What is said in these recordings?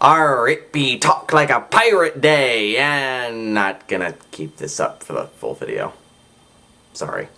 Arr, it be talk like a pirate day, and not gonna keep this up for the full video. Sorry.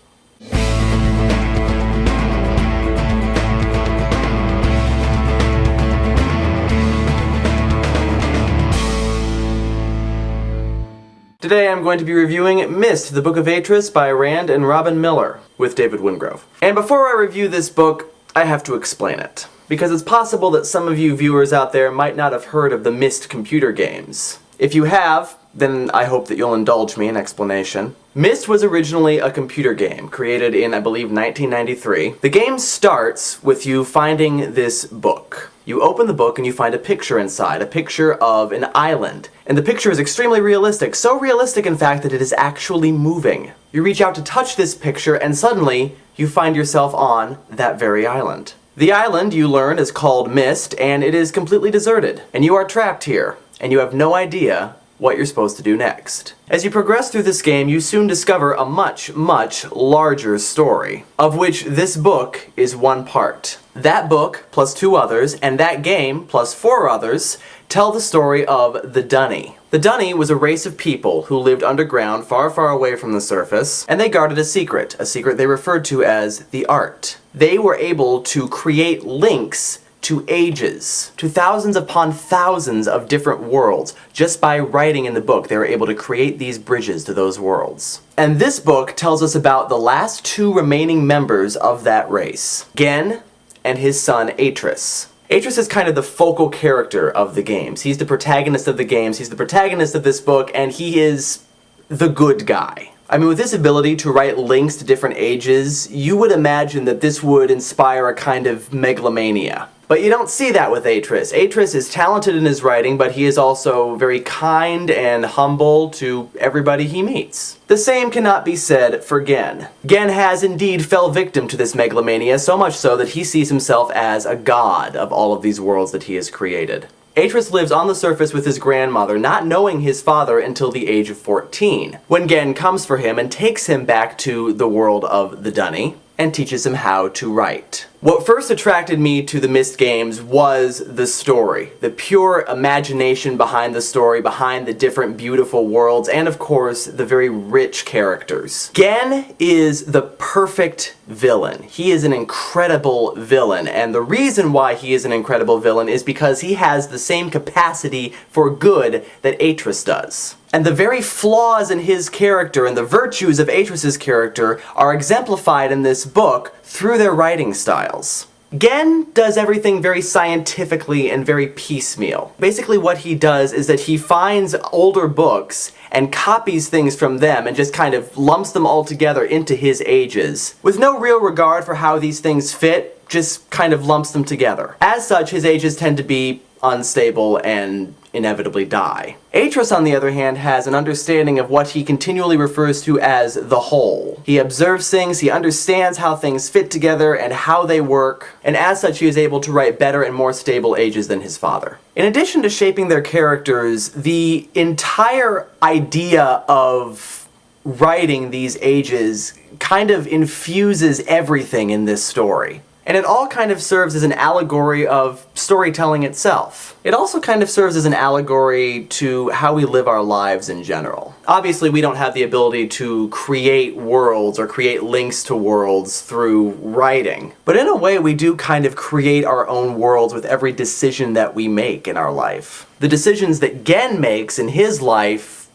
Today I'm going to be reviewing Myst, the Book of Atrus by Rand and Robin Miller, with David Wingrove. And before I review this book, I have to explain it. Because it's possible that some of you viewers out there might not have heard of the Myst computer games. If you have, then I hope that you'll indulge me in explanation. Myst was originally a computer game, created in, I believe, 1993. The game starts with you finding this book. You open the book and you find a picture inside, a picture of an island. And the picture is extremely realistic, so realistic in fact that it is actually moving. You reach out to touch this picture and suddenly you find yourself on that very island. The island, you learn, is called Myst, and it is completely deserted. And you are trapped here, and you have no idea what you're supposed to do next. As you progress through this game, you soon discover a much, much larger story, of which this book is one part. That book, plus 2 others, and that game, plus 4 others, tell the story of the Dunny. The Dunny was a race of people who lived underground, far, far away from the surface, and they guarded a secret they referred to as the Art. They were able to create links to ages, to thousands upon thousands of different worlds. Just by writing in the book, they were able to create these bridges to those worlds. And this book tells us about the last 2 remaining members of that race, Gen and his son Atrus. Atrus is kind of the focal character of the games. He's the protagonist of the games, he's the protagonist of this book, and he is the good guy. I mean, with this ability to write links to different ages, you would imagine that this would inspire a kind of megalomania. But you don't see that with Atrus. Atrus is talented in his writing, but he is also very kind and humble to everybody he meets. The same cannot be said for Gen. Gen has indeed fell victim to this megalomania, so much so that he sees himself as a god of all of these worlds that he has created. Atrus lives on the surface with his grandmother, not knowing his father until the age of 14, when Gen comes for him and takes him back to the world of the Dunny and teaches him how to write. What first attracted me to the Myst games was the story, the pure imagination behind the story, behind the different beautiful worlds, and of course, the very rich characters. Gen is the perfect villain. He is an incredible villain, and the reason why he is an incredible villain is because he has the same capacity for good that Atrus does. And the very flaws in his character and the virtues of Atrus's character are exemplified in this book through their writing styles. Gen does everything very scientifically and very piecemeal. Basically what he does is that he finds older books and copies things from them and just kind of lumps them all together into his ages. With no real regard for how these things fit, just kind of lumps them together. As such, his ages tend to be unstable and inevitably die. Atrus, on the other hand, has an understanding of what he continually refers to as the whole. He observes things, he understands how things fit together and how they work, and as such he is able to write better and more stable ages than his father. In addition to shaping their characters, the entire idea of writing these ages kind of infuses everything in this story. And it all kind of serves as an allegory of storytelling itself. It also kind of serves as an allegory to how we live our lives in general. Obviously, we don't have the ability to create worlds or create links to worlds through writing. But in a way, we do kind of create our own worlds with every decision that we make in our life. The decisions that Gen makes in his life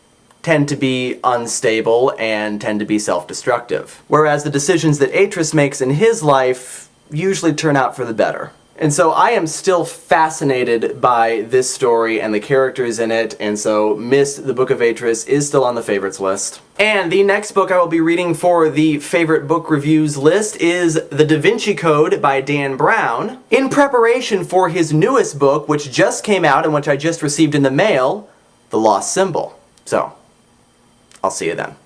tend to be unstable and tend to be self-destructive. Whereas the decisions that Atrus makes in his life usually turn out for the better. And so I am still fascinated by this story and the characters in it, and so Myst, the Book of Atrus is still on the favorites list. And the next book I will be reading for the favorite book reviews list is The Da Vinci Code by Dan Brown, in preparation for his newest book, which just came out and which I just received in the mail, The Lost Symbol. So, I'll see you then.